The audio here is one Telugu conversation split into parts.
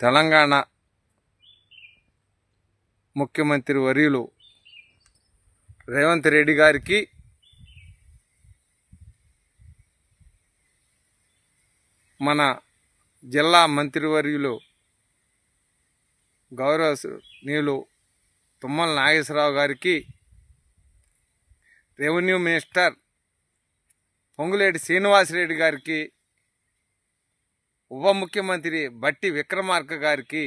తెలంగాణ ముఖ్యమంత్రి వర్యులు రేవంత్ రెడ్డి గారికి మన జిల్లా మంత్రివర్యులు గౌరవనీయులు తుమ్మల నాగేశ్వరరావు గారికి, రెవెన్యూ మినిస్టర్ పొంగులేటి శ్రీనివాసరెడ్డి గారికి, ఉప ముఖ్యమంత్రి బట్టి విక్రమార్క గారికి,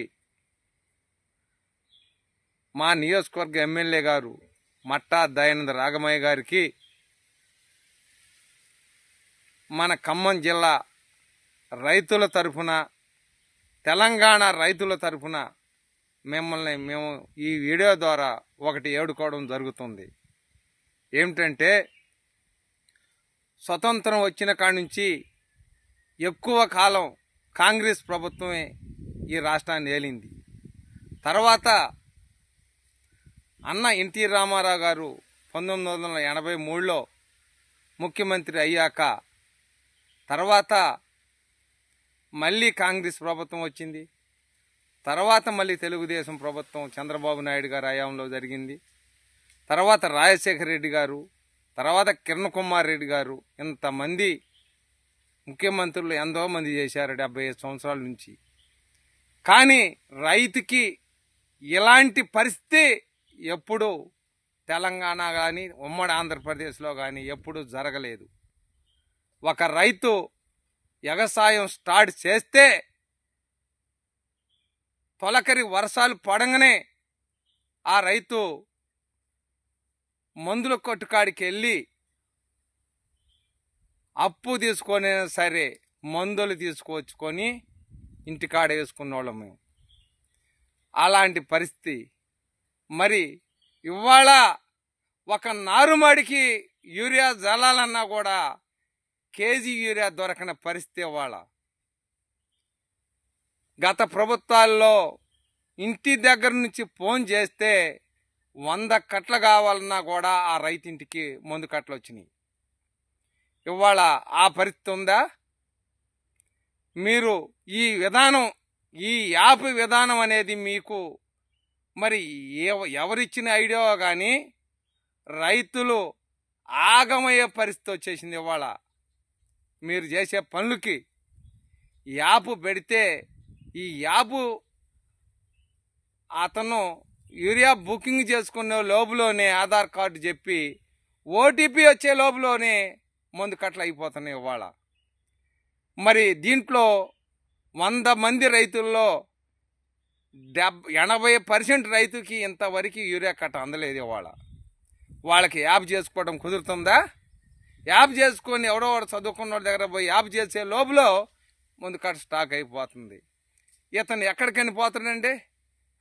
మా నియోజకవర్గ ఎమ్మెల్యే గారు మట్టా దయానంద రాగమయ్య గారికి, మన ఖమ్మం జిల్లా రైతుల తరఫున, తెలంగాణ రైతుల తరఫున మేము ఈ వీడియో ద్వారా ఒకటి ఏడుకోవడం జరుగుతుంది. ఏమిటంటే, స్వతంత్రం వచ్చిన కాడి నుంచి ఎక్కువ కాలం కాంగ్రెస్ ప్రభుత్వమే ఈ రాష్ట్రాన్ని ఏలింది. తర్వాత అన్న ఎన్టీ రామారావు గారు 1983లో ముఖ్యమంత్రి అయ్యాక తర్వాత మళ్ళీ కాంగ్రెస్ ప్రభుత్వం వచ్చింది. తర్వాత మళ్ళీ తెలుగుదేశం ప్రభుత్వం చంద్రబాబు నాయుడు గారి హయాంలో జరిగింది. తర్వాత రాజశేఖర రెడ్డి గారు, తర్వాత కిరణ్ కుమార్ రెడ్డి గారు, ఇంతమంది ముఖ్యమంత్రులు ఎంతో మంది చేశారు 75 సంవత్సరాల నుంచి. కానీ రైతుకి ఇలాంటి పరిస్థితి ఎప్పుడు తెలంగాణ కానీ ఉమ్మడి ఆంధ్రప్రదేశ్లో కానీ ఎప్పుడు జరగలేదు. ఒక రైతు వ్యవసాయం స్టార్ట్ చేస్తే తొలకరి వర్షాలు పడంగానే ఆ రైతు మందుల కొట్టుకాడికి వెళ్ళి అప్పు తీసుకొని సరే మందులు తీసుకొచ్చుకొని ఇంటికాడ వేసుకున్న వాళ్ళం మేము. అలాంటి పరిస్థితి. మరి ఇవాళ ఒక నారుమడికి యూరియా జల్లాలన్నా కూడా కేజీ యూరియా దొరకని పరిస్థితి ఇవాళ. గత ప్రభుత్వాల్లో ఇంటి దగ్గర నుంచి ఫోన్ చేస్తే 100 కట్టలు కావాలన్నా కూడా ఆ రైతింటికి మందు కట్టలు వచ్చినాయి. ఇవాళ ఆ పరిస్థితి ఉందా? మీరు ఈ విధానం, ఈ యాప్ విధానం అనేది మీకు మరి ఎవరిచ్చిన ఐడియా కానీ రైతులు ఆగమయ్యే పరిస్థితి వచ్చేసింది. ఇవాళ మీరు చేసే పనులకి యాప్ పెడితే ఈ యాప్ అతను యూరియా బుకింగ్ చేసుకునే లోపులోనే ఆధార్ కార్డు చెప్పి ఓటీపీ వచ్చే లోపులోనే మందు కట్టలు అయిపోతున్నాయి ఇవాళ. మరి దీంట్లో 100 మంది రైతుల్లో 80% రైతుకి ఇంతవరకు యూరియా కట్ట అందలేదు ఇవాళ. వాళ్ళకి యాప్ చేసుకోవడం కుదురుతుందా? యాప్ చేసుకొని ఎవడో వాడు చదువుకున్న వాళ్ళ దగ్గర పోయి యాప్ చేసే లోపల మందు కట్ట స్టాక్ అయిపోతుంది. ఇతను ఎక్కడికని పోతాడండి?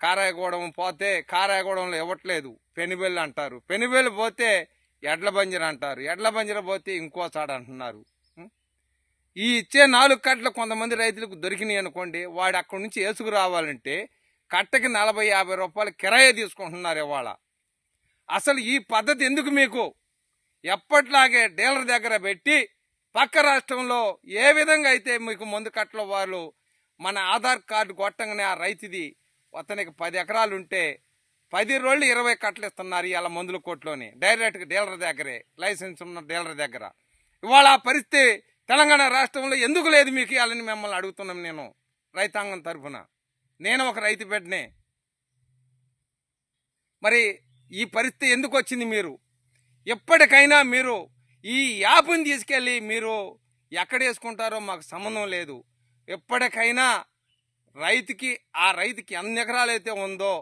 కారాయగూడెం పోతే కారాయగూడెంలో ఇవ్వట్లేదు, పెనుబెల్లి అంటారు. పెనుబెల్లి పోతే ఎడ్ల బంజర అంటారు. ఎడ్ల బంజర పోతే ఇంకో చాడ అంటున్నారు. ఈ ఇచ్చే 4 కట్టలు కొంతమంది రైతులకు దొరికినాయి అనుకోండి, వాడు అక్కడి నుంచి వేసుకు రావాలంటే కట్టకి 40-50 రూపాయలు కిరాయి తీసుకుంటున్నారు ఇవాళ. అసలు ఈ పద్ధతి ఎందుకు మీకు? ఎప్పట్లాగే డీలర్ దగ్గర పెట్టి పక్క రాష్ట్రంలో ఏ విధంగా అయితే మీకు మందు కట్టల వాళ్ళు మన ఆధార్ కార్డు కొట్టంగానే ఆ రైతుది అతనికి 10 ఎకరాలు ఉంటే 10 రోజులు 20 కట్టలు ఇస్తున్నారు ఇవాళ మందుల కోట్లోని, డైరెక్ట్గా డీలర్ దగ్గరే, లైసెన్స్ ఉన్న డీలర్ దగ్గర. ఇవాళ ఆ పరిస్థితి తెలంగాణ రాష్ట్రంలో ఎందుకు లేదు మీకు? ఇవాళని మిమ్మల్ని అడుగుతున్నాం నేను రైతాంగం తరఫున. నేను ఒక రైతు బిడ్డనే. మరి ఈ పరిస్థితి ఎందుకు వచ్చింది? మీరు ఎప్పటికైనా మీరు ఈ యాప్ని తీసుకెళ్ళి మీరు ఎక్కడ వేసుకుంటారో మాకు సంబంధం లేదు. ఎప్పటికైనా ఆ రైతుకి ఎన్ని ఎకరాలు అయితే ఉందో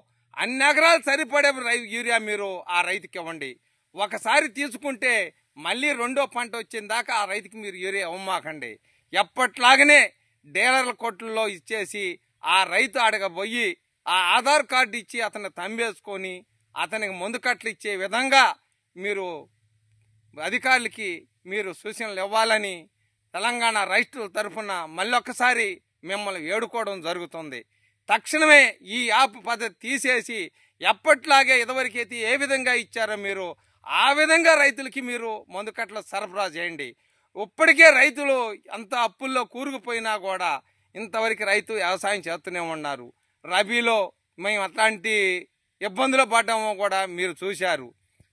అన్ని ఎకరాలు సరిపడే యూరియా మీరు ఆ రైతుకి ఇవ్వండి. ఒకసారి తీసుకుంటే మళ్ళీ రెండో పంట వచ్చిన దాకా ఆ రైతుకి మీరు యూరియా ఇవ్వమాకండి. ఎప్పట్లాగనే డీలర్ల కొట్లలో ఇచ్చేసి ఆ రైతు అడగబోయి ఆ ఆధార్ కార్డు ఇచ్చి అతన్ని తంబేసుకొని అతనికి మందు కట్టలు ఇచ్చే విధంగా మీరు అధికారులకి మీరు సూచనలు ఇవ్వాలని తెలంగాణ రైతుల తరఫున మళ్ళొక్కసారి మిమ్మల్ని వేడుకోవడం జరుగుతుంది. తక్షణమే ఈ యాప్ పద్ధతి తీసేసి ఎప్పట్లాగే ఇదివరకైతే ఏ విధంగా ఇచ్చారో మీరు ఆ విధంగా రైతులకి మీరు మందు కట్టలు సరఫరా చేయండి. ఇప్పటికే రైతులు అంత అప్పుల్లో కూరుకుపోయినా కూడా ఇంతవరకు రైతు వ్యవసాయం చేస్తూనే ఉన్నారు. రబీలో మేము అట్లాంటి ఇబ్బందులు పడ్డామో కూడా మీరు చూశారు.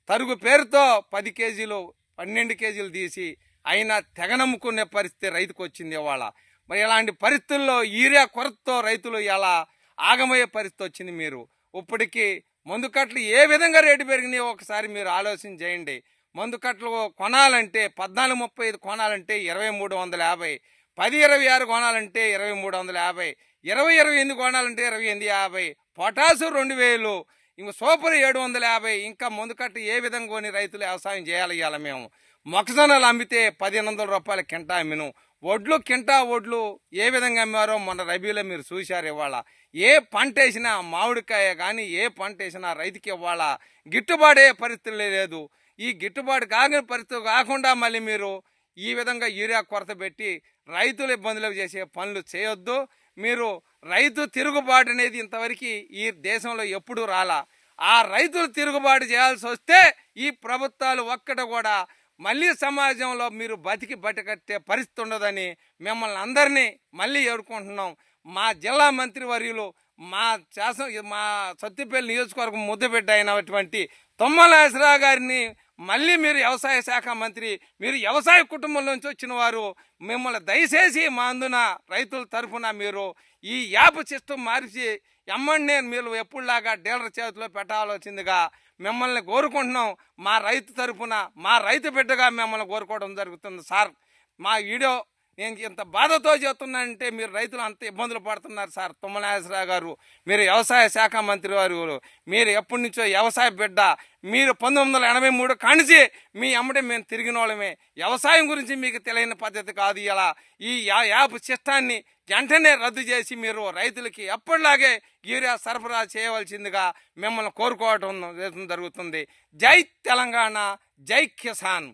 తరుగు పేరుతో 10 కేజీలు 12 కేజీలు తీసి అయినా తెగనమ్ముకునే పరిస్థితి రైతుకు వచ్చింది ఇవాళ. మరి ఇలాంటి పరిస్థితుల్లో యూరియా కొరతతో రైతులు ఎలా ఆగమయ్యే పరిస్థితి వచ్చింది. మీరు ఇప్పటికీ మందు కట్టలు ఏ విధంగా రేటు పెరిగినాయో ఒకసారి మీరు ఆలోచన చేయండి. మందు కట్టలు కొనాలంటే 1435 కొనాలంటే 2350, 1026 కొనాలంటే 2350, 2028 కొనాలంటే 2850, పొటాసు 2000, ఇంక సూపర్ 750. ఇంకా మందు కట్ట ఏ విధంగా కొని రైతులు వ్యవసాయం చేయాలి? ఇవాళ మేము మొక్కజొన్నలు అమ్మితే 1500 రూపాయల కింటా అమ్మిను. కింటా వడ్లు ఏ విధంగా అమ్మారో మొన్న రబీలో మీరు చూశారు. ఇవాళ ఏ పంట వేసినా మామిడికాయ కానీ ఏ పంట వేసినా రైతుకి ఇవాళ గిట్టుబాటే పరిస్థితి లేదు. ఈ గిట్టుబాటు కాని పరిస్థితి కాకుండా మళ్ళీ మీరు ఈ విధంగా యూరియా కొరత పెట్టి రైతులు ఇబ్బందులు చేసే పనులు చేయొద్దు. మీరు రైతు తిరుగుబాటు అనేది ఇంతవరకు ఈ దేశంలో ఎప్పుడూ రాలా. ఆ రైతులు తిరుగుబాటు చేయాల్సి వస్తే ఈ ప్రభుత్వాలు ఒక్కట కూడా మళ్ళీ సమాజంలో మీరు బతికట్టే పరిస్థితి ఉండదని మిమ్మల్ని అందరినీ మళ్ళీ ఏడుకుంటున్నాం. మా జిల్లా మంత్రివర్యులు మా సత్తిపల్లి నియోజకవర్గం ముద్దబిడ్డ అయినటువంటి తుమ్మల నాగేశ్వరరావు గారిని మళ్ళీ మీరు వ్యవసాయ శాఖ మంత్రి, మీరు వ్యవసాయ కుటుంబం నుంచి వచ్చిన వారు, మిమ్మల్ని దయచేసి మా అందున రైతుల తరఫున మీరు ఈ యాప్ సిస్టమ్ మార్చి ఎమ్మండే మీరు ఎప్పుడులాగా డీలర్ చేతిలో పెట్టాల్సిందిగా మిమ్మల్ని కోరుకుంటున్నాం. మా రైతు తరఫున మా రైతు బిడ్డగా మిమ్మల్ని కోరుకోవడం జరుగుతుంది. సార్, మా వీడియో నేను ఇంత బాధతో చెప్తున్నానంటే మీరు రైతులు అంత ఇబ్బందులు పడుతున్నారు. సార్ తుమ్మల నాగేశ్వరరావు గారు, మీరు వ్యవసాయ శాఖ మంత్రి వారు, మీరు ఎప్పటి నుంచో వ్యవసాయ బిడ్డ, మీరు 1983 కానిచి మీ అమ్మడే మేము తిరిగిన వాళ్ళమే. వ్యవసాయం గురించి మీకు తెలియని పద్ధతి కాదు. ఇలా ఈ యాప్ సిస్టాన్ని వెంటనే రద్దు చేసి మీరు రైతులకి ఎప్పటిలాగే యూరియా సరఫరా చేయవలసిందిగా మిమ్మల్ని కోరుకోవడం జరుగుతుంది. జై తెలంగాణ, జై కిసాన్.